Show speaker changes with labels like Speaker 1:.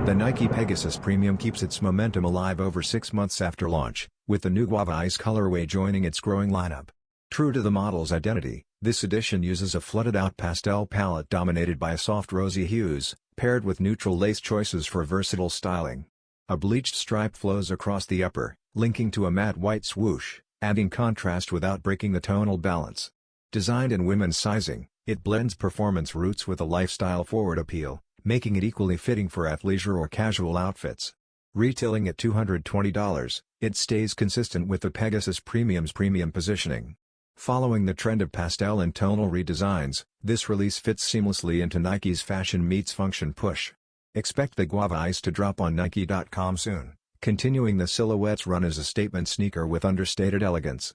Speaker 1: The Nike Pegasus Premium keeps its momentum alive over 6 months after launch, with the new Guava Ice colorway joining its growing lineup. True to the model's identity, this edition uses a flooded-out pastel palette dominated by soft rosy hues, paired with neutral lace choices for versatile styling. A bleached stripe flows across the upper, linking to a matte white swoosh, adding contrast without breaking the tonal balance. Designed in women's sizing, it blends performance roots with a lifestyle-forward appeal, making it equally fitting for athleisure or casual outfits. Retailing at $220, it stays consistent with the Pegasus Premium's premium positioning. Following the trend of pastel and tonal redesigns, this release fits seamlessly into Nike's fashion meets function push. Expect the Guava Ice to drop on Nike.com soon, continuing the silhouette's run as a statement sneaker with understated elegance.